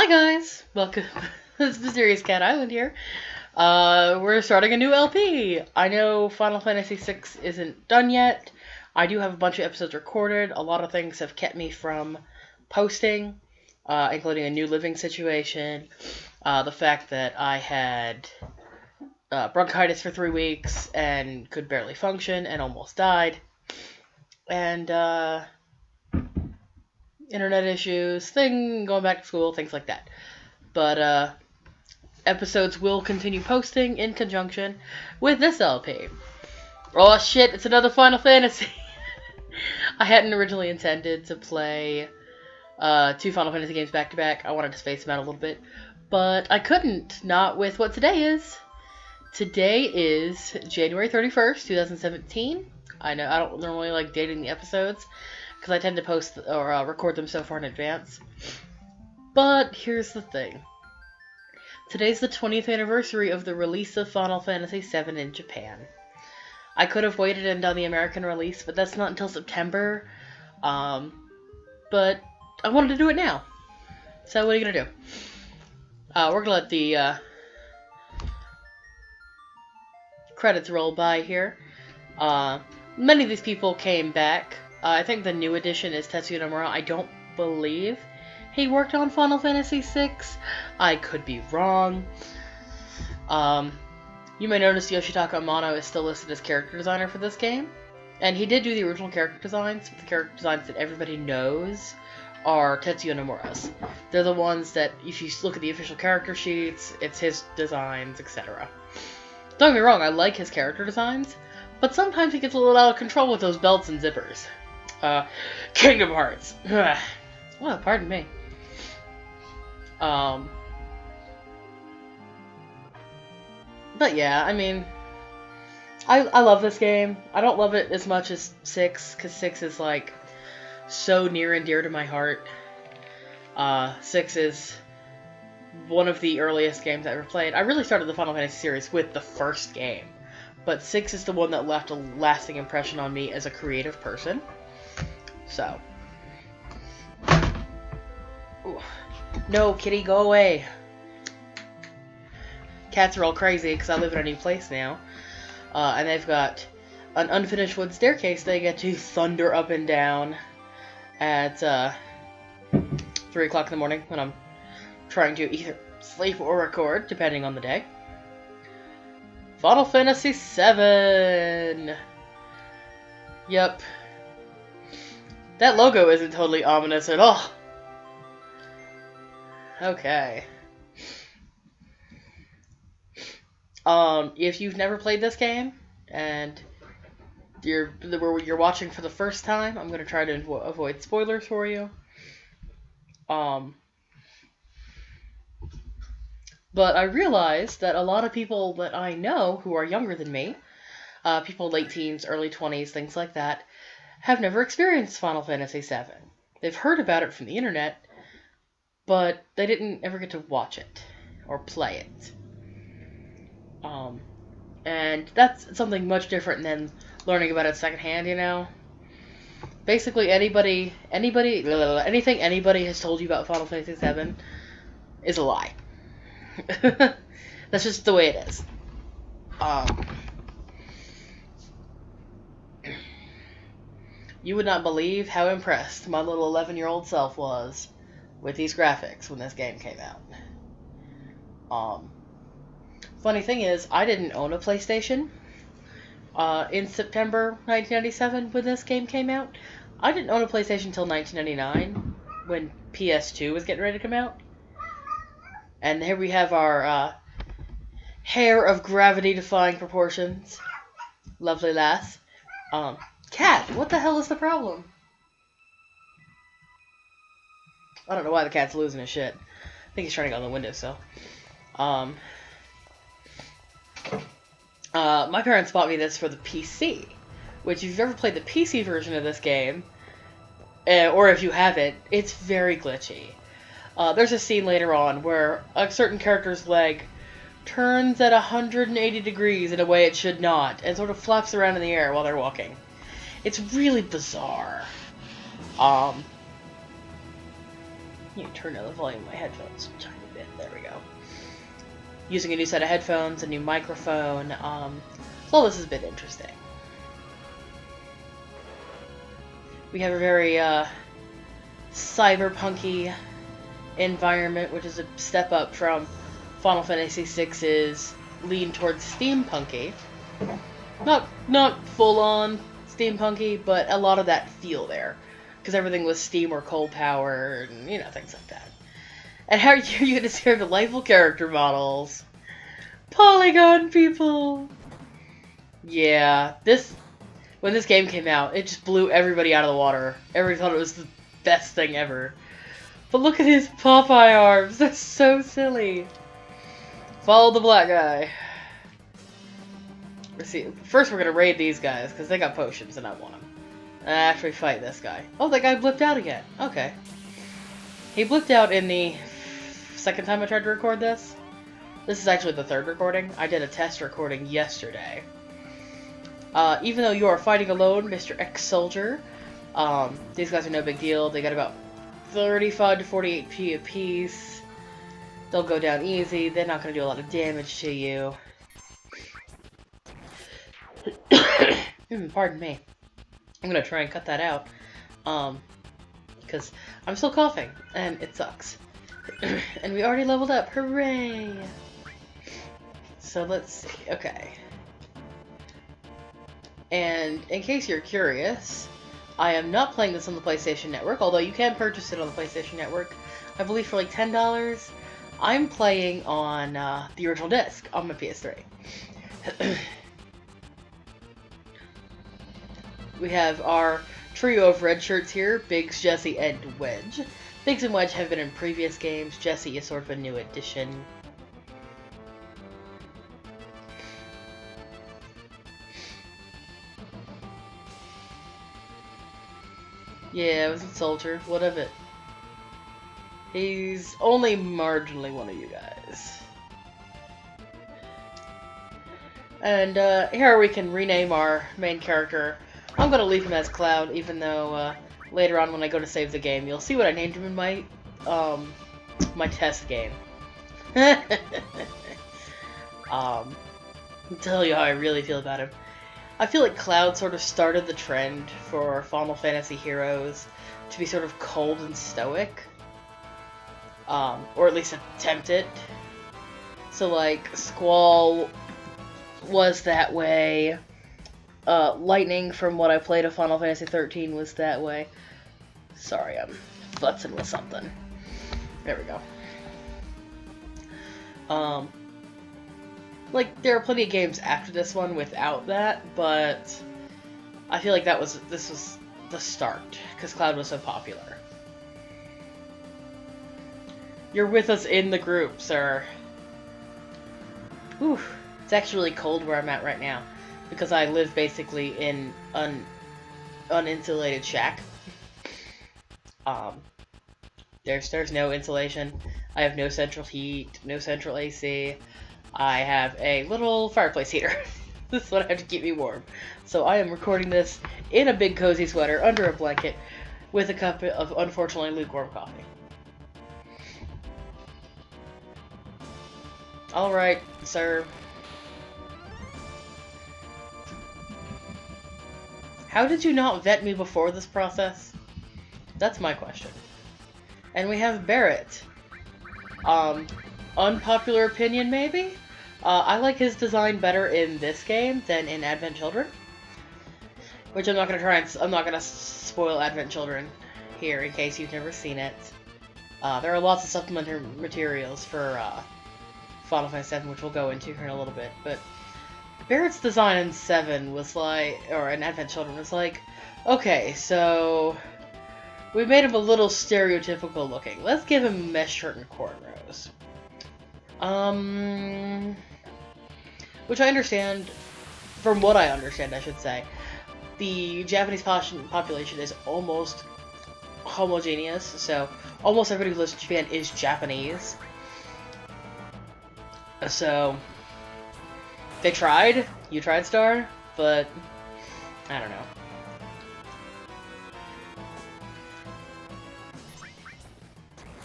guys, welcome. This is Mysterious Cat Island here. We're starting a new LP. I know Final Fantasy VI isn't done yet. I do have a bunch of episodes recorded. A lot of things have kept me from posting, including a new living situation, the fact that I had bronchitis for 3 weeks and could barely function and almost died, and internet issues, going back to school, things like that. But episodes will continue posting in conjunction with this LP. Oh shit, it's another Final Fantasy. I hadn't originally intended to play 2 Final Fantasy games back to back. I wanted to space them out a little bit, but I couldn't, not with what today is. Today is January 31st, 2017. I know I don't normally like dating the episodes, because I tend to post or record them so far in advance. But here's the thing. Today's the 20th anniversary of the release of Final Fantasy VII in Japan. I could have waited and done the American release, but that's not until September. But I wanted to do it now. So what are you going to do? We're going to let the credits roll by here. Many of these people came back. I think the new edition is Tetsuya Nomura. I don't believe he worked on Final Fantasy VI. I could be wrong. You may notice Yoshitaka Amano is still listed as character designer for this game. And he did do the original character designs, but the character designs that everybody knows are Tetsuya Nomura's. They're the ones that, if you look at the official character sheets, it's his designs, etc. Don't get me wrong, I like his character designs, but sometimes he gets a little out of control with those belts and zippers. Kingdom Hearts. Well, pardon me. But yeah, I mean, I love this game. I don't love it as much as 6, because 6 is, like, so near and dear to my heart. 6 is one of the earliest games I ever played. I really started the Final Fantasy series with the first game, but 6 is the one that left a lasting impression on me as a creative person. So. Ooh. No, kitty, go away. Cats are all crazy because I live in a new place now. And they've got an unfinished wood staircase they get to thunder up and down at 3 o'clock in the morning when I'm trying to either sleep or record, depending on the day. Final Fantasy VII! Yep. That logo isn't totally ominous at all. Okay. If you've never played this game, and you're watching for the first time, I'm going to try to avoid spoilers for you. But I realized that a lot of people that I know who are younger than me, people late teens, early 20s, things like that, have never experienced Final Fantasy VII. They've heard about it from the internet, but they didn't ever get to watch it or play it. And that's something much different than learning about it secondhand, you know? Basically, anything anybody has told you about Final Fantasy VII is a lie. That's just the way it is. You would not believe how impressed my little 11-year-old self was with these graphics when this game came out. Funny thing is, I didn't own a PlayStation in September 1997 when this game came out. I didn't own a PlayStation until 1999 when PS2 was getting ready to come out. And here we have our hair of gravity-defying proportions. Lovely lass. Cat, what the hell is the problem? I don't know why the cat's losing his shit. I think he's trying to get on the windowsill. My parents bought me this for the PC, which if you've ever played the PC version of this game, or if you haven't, it's very glitchy. There's a scene later on where a certain character's leg turns at 180 degrees in a way it should not, and sort of flaps around in the air while they're walking. It's really bizarre. You turn down the volume of my headphones a tiny bit. There we go. Using a new set of headphones, a new microphone. So all this has been interesting. We have a very cyberpunky environment, which is a step up from Final Fantasy VI's lean towards steampunky. Not full on steampunky, but a lot of that feel there, because everything was steam or coal power, and things like that. And how are you going to describe delightful character models? Polygon people! Yeah, when this game came out, it just blew everybody out of the water. Everybody thought it was the best thing ever. But look at his Popeye arms, they're so silly. Follow the black guy. Let's see, first we're going to raid these guys, because they got potions and I want them. And actually fight this guy. Oh, that guy blipped out again. Okay. He blipped out in the second time I tried to record this. This is actually the third recording. I did a test recording yesterday. Even though you are fighting alone, Mr. X-Soldier, these guys are no big deal. They got about 35 to 48 P apiece. They'll go down easy. They're not going to do a lot of damage to you. Pardon me. I'm going to try and cut that out. Because I'm still coughing, and it sucks. And we already leveled up. Hooray! So let's see. Okay. And in case you're curious, I am not playing this on the PlayStation Network, although you can purchase it on the PlayStation Network, I believe for like $10. I'm playing on the original disc on my PS3. We have our trio of red shirts here, Biggs, Jesse, and Wedge. Biggs and Wedge have been in previous games. Jesse is sort of a new addition. Yeah, it was a soldier. What of it? He's only marginally one of you guys. And here we can rename our main character. I'm going to leave him as Cloud, even though later on when I go to save the game, you'll see what I named him in my my test game. I'll tell you how I really feel about him. I feel like Cloud sort of started the trend for Final Fantasy heroes to be sort of cold and stoic. Or at least attempt it. So like, Squall was that way. Lightning, from what I played of Final Fantasy XIII, was that way. Sorry, I'm futzing with something. There we go. Like, there are plenty of games after this one without that, but I feel like this was the start, because Cloud was so popular. You're with us in the group, sir. Whew. It's actually really cold where I'm at right now, because I live basically in an uninsulated shack. There's no insulation. I have no central heat, no central AC. I have a little fireplace heater. This is what I have to keep me warm. So I am recording this in a big cozy sweater under a blanket with a cup of unfortunately lukewarm coffee. Alright, sir. How did you not vet me before this process? That's my question. And we have Barrett. Unpopular opinion, maybe? I like his design better in this game than in Advent Children. Which I'm not gonna spoil Advent Children here in case you've never seen it. There are lots of supplementary materials for Final Fantasy VII, which we'll go into here in a little bit, but Barrett's design in 7 was like, or in Advent Children was like, okay, so we made him a little stereotypical looking. Let's give him a mesh shirt and cornrows. Which I understand, from what I understand, I should say, the Japanese population is almost homogeneous, so almost everybody who lives in Japan is Japanese. So, they tried, you tried, Star, but I don't know.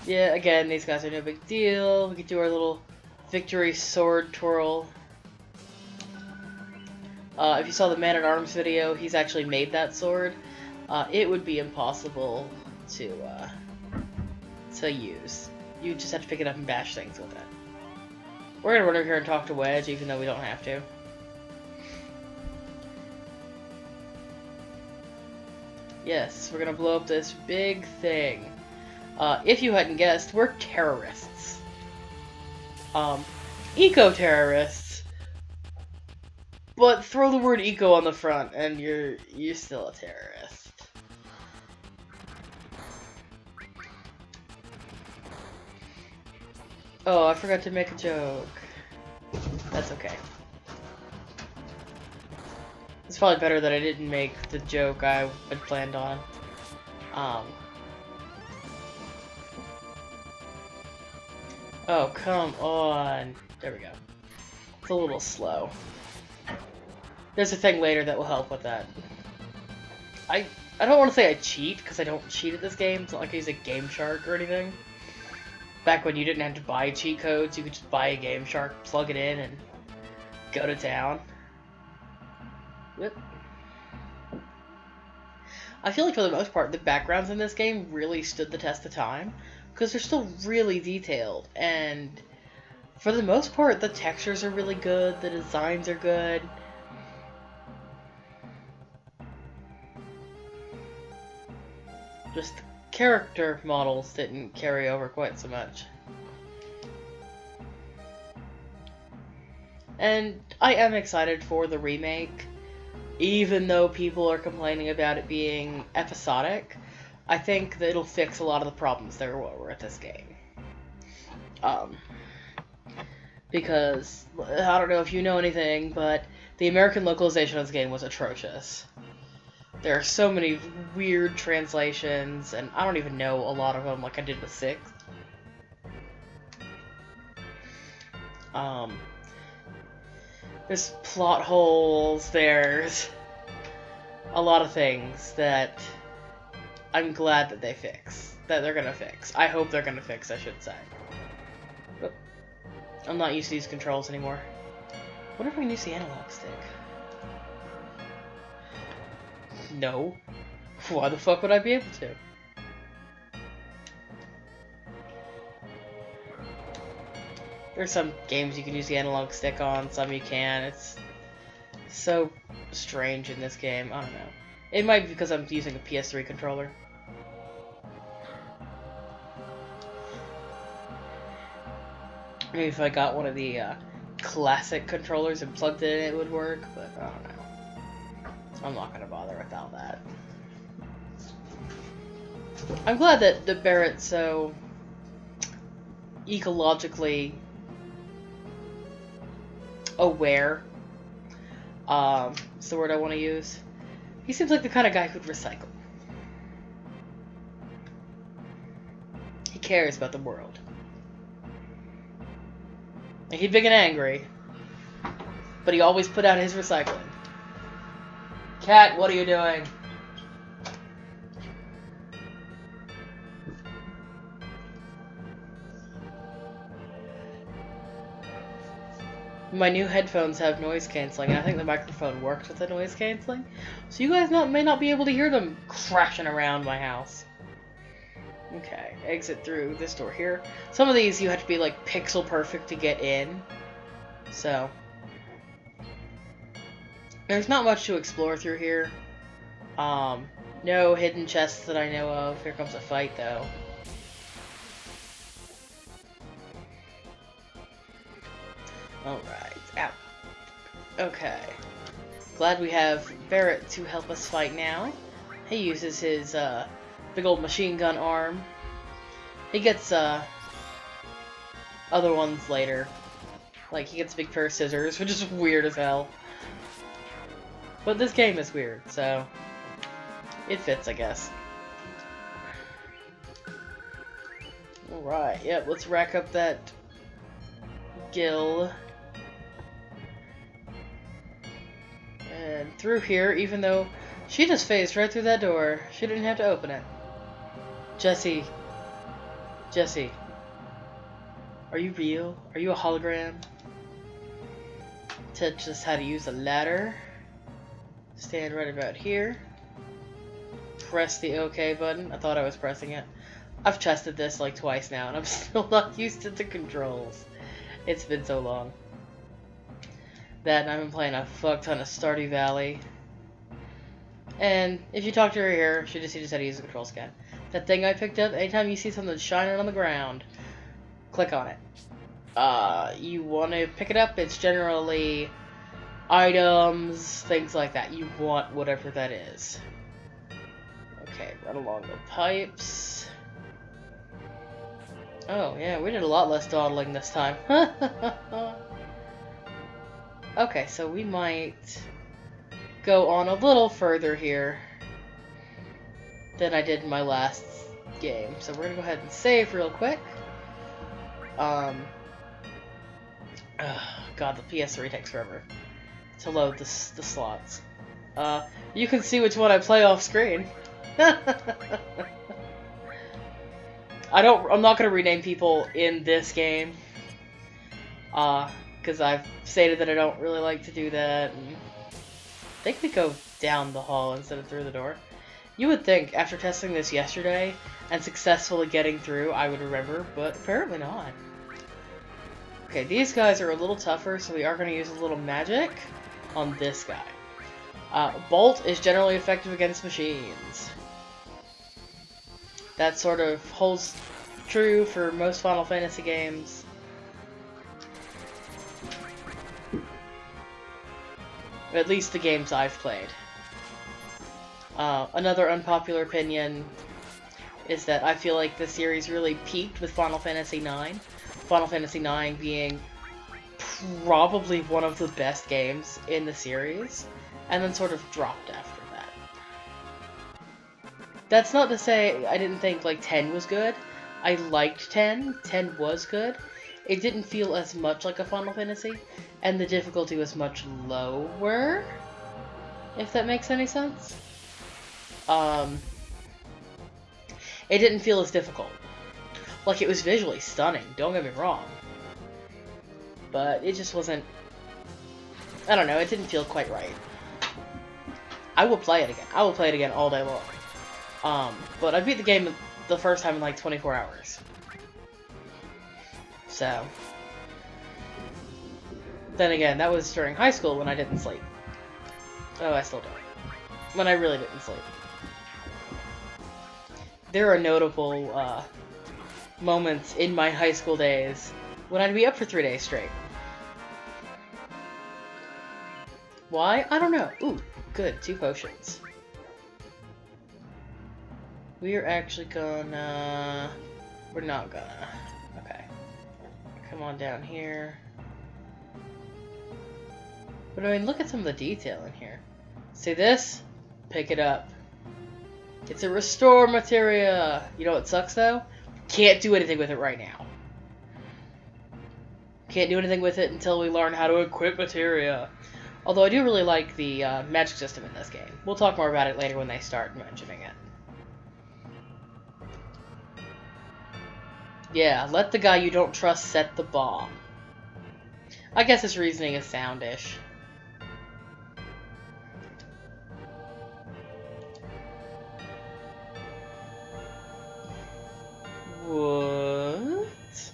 Yeah, again, these guys are no big deal. We could do our little victory sword twirl. If you saw the Man-at-Arms video, he's actually made that sword. It would be impossible to use. You just have to pick it up and bash things with it. We're gonna run over here and talk to Wedge, even though we don't have to. Yes, we're gonna blow up this big thing. If you hadn't guessed, we're terrorists. Eco-terrorists. But throw the word eco on the front, and you're still a terrorist. Oh, I forgot to make a joke. That's okay. It's probably better that I didn't make the joke I had planned on. Oh, come on. There we go. It's a little slow. There's a thing later that will help with that. I don't want to say I cheat, because I don't cheat at this game. It's not like I use a Game Shark or anything. Back when you didn't have to buy cheat codes, you could just buy a Game Shark, plug it in, and go to town. Yep. I feel like for the most part, the backgrounds in this game really stood the test of time, because they're still really detailed, and for the most part, the textures are really good, the designs are good. Just the character models didn't carry over quite so much. And I am excited for the remake. Even though people are complaining about it being episodic, I think that it'll fix a lot of the problems there were at this game. Because, I don't know if you know anything, but the American localization of this game was atrocious. There are so many weird translations, and I don't even know a lot of them like I did with 6. There's plot holes, there's a lot of things that I'm glad that they fix. That they're gonna fix. I hope they're gonna fix, I should say. But I'm not used to these controls anymore. What if I can use the analog stick? No. Why the fuck would I be able to? There's some games you can use the analog stick on, some you can. It's so strange in this game. I don't know. It might be because I'm using a PS3 controller. Maybe if I got one of the classic controllers and plugged it in, it would work, but I don't know. I'm not gonna bother with all that. I'm glad that Barrett's so ecologically aware. It's the word I want to use. He seems like the kind of guy who'd recycle. He cares about the world. And he'd big and angry, but he always put out his recycling. Cat, what are you doing? My new headphones have noise cancelling, and I think the microphone works with the noise cancelling. So you guys may not be able to hear them crashing around my house. Okay, exit through this door here. Some of these you have to be like pixel perfect to get in. So there's not much to explore through here. No hidden chests that I know of. Here comes a fight though. Alright, out. Okay. Glad we have Barrett to help us fight now. He uses his big old machine gun arm. He gets other ones later. Like he gets a big pair of scissors, which is weird as hell. But this game is weird, so it fits, I guess. Alright, yep, let's rack up that gil. And through here, even though she just phased right through that door. She didn't have to open it. Jesse, Jesse, are you real? Are you a hologram? Teach us how to use a ladder. Stand right about here. Press the OK button. I thought I was pressing it. I've tested this like twice now, and I'm still not used to the controls. It's been so long. That, and I've been playing a fuck ton of Stardew Valley. And if you talk to her here, she just teaches how to use the control scan. That thing I picked up, anytime you see something shining on the ground, click on it. You want to pick it up, it's generally items, things like that. You want whatever that is. Okay, run along the pipes. Oh, yeah, we did a lot less dawdling this time. Okay, so we might go on a little further here than I did in my last game. So we're gonna go ahead and save real quick. God, the PS3 takes forever to load the slots. You can see which one I play off screen. I'm not gonna rename people in this game. Because I've stated that I don't really like to do that. And I think we go down the hall instead of through the door. You would think, after testing this yesterday and successfully getting through, I would remember, but apparently not. Okay, these guys are a little tougher, so we are going to use a little magic on this guy. Bolt is generally effective against machines. That sort of holds true for most Final Fantasy games. At least the games I've played. Another unpopular opinion is that I feel like the series really peaked with Final Fantasy IX. Final Fantasy IX being probably one of the best games in the series, and then sort of dropped after that. That's not to say I didn't think, like, 10 was good. I liked 10. 10 was good. It didn't feel as much like a Final Fantasy, and the difficulty was much lower, if that makes any sense. It didn't feel as difficult. Like, it was visually stunning, don't get me wrong. But it just wasn't... I don't know, it didn't feel quite right. I will play it again. I will play it again all day long. But I beat the game the first time in like 24 hours. So... Then again, that was during high school when I didn't sleep. Oh, I still don't. When I really didn't sleep. There are notable moments in my high school days when I'd be up for 3 days straight. Why? I don't know. Ooh, good. 2 potions. We are actually gonna... We're not gonna. Okay. Come on down here. But I mean, look at some of the detail in here. See this? Pick it up. It's a restore materia. You know what sucks though? Can't do anything with it right now. Can't do anything with it until we learn how to equip materia. Although I do really like the magic system in this game. We'll talk more about it later when they start mentioning it. Yeah, let the guy you don't trust set the bomb. I guess his reasoning is soundish. What?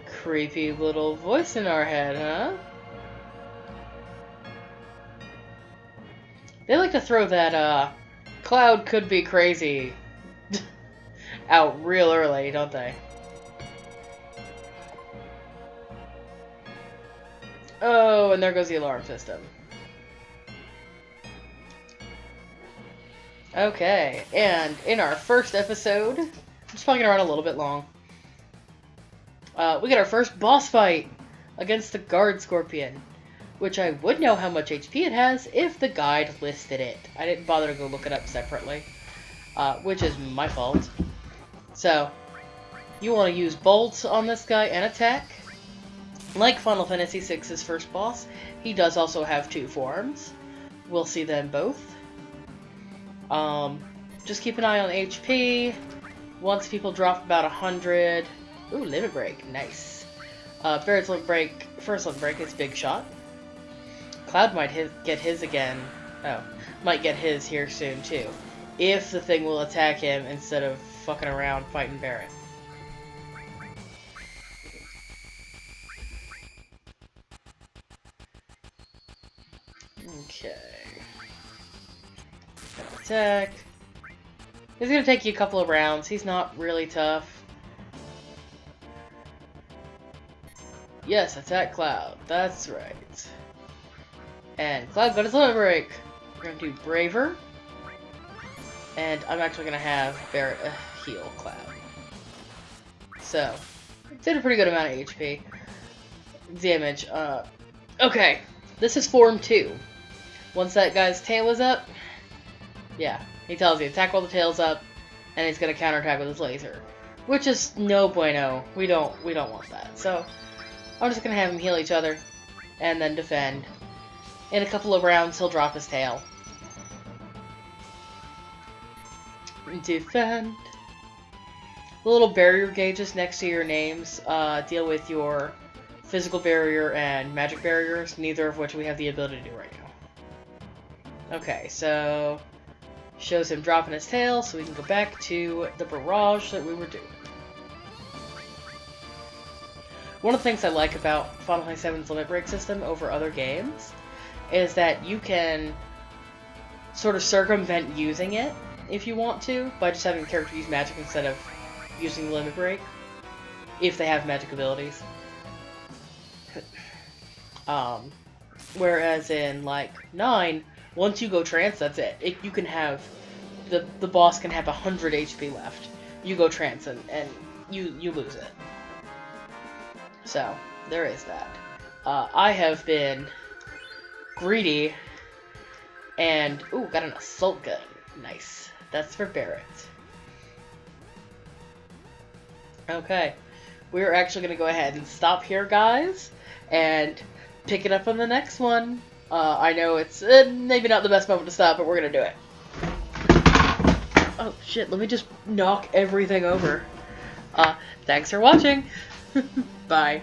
Creepy little voice in our head, huh? They like to throw that, Cloud could be crazy out real early, don't they? Oh, and there goes the alarm system. Okay, and in our first episode, I'm just probably gonna run a little bit long. We get our first boss fight against the Guard Scorpion, which I would know how much HP it has if the guide listed it. I didn't bother to go look it up separately, which is my fault. So, you want to use bolts on this guy and attack. Like Final Fantasy VI's first boss, he does also have 2 forms. We'll see them both. Just keep an eye on HP. Once people drop about 100... Ooh, limit break. Nice. Barrett's limit break, first limit break is Big Shot. Cloud might get his again. Oh, might get his here soon too. If the thing will attack him instead of fucking around fighting Barrett. Okay. Attack. He's gonna take you a couple of rounds. He's not really tough. Yes, attack Cloud. That's right. And Cloud got his limit break. We're gonna do Braver. And I'm actually gonna have Barrett heal Cloud. So, did a pretty good amount of HP. Damage. Okay. This is Form 2. Once that guy's tail is up, yeah, he tells you, attack while the tail's up, and he's gonna counterattack with his laser. Which is no bueno. We don't want that. So, I'm just gonna have him heal each other, and then defend. In a couple of rounds, he'll drop his tail. Defend. The little barrier gauges next to your names deal with your physical barrier and magic barriers, neither of which we have the ability to do right now. Okay, so shows him dropping his tail, so we can go back to the barrage that we were doing. One of the things I like about Final Fantasy VII's limit break system over other games is that you can sort of circumvent using it if you want to by just having the character use magic instead of using the limit break if they have magic abilities. Whereas in like 9, once you go trance, that's it. You can have the boss can have 100 HP left. You go trance and you lose it. So there is that. I have been greedy and ooh, got an assault gun. Nice. That's for Barrett. Okay, we're actually gonna go ahead and stop here, guys, and pick it up on the next one. I know it's maybe not the best moment to stop, but we're gonna do it. Oh shit, let me just knock everything over. Thanks for watching. Bye.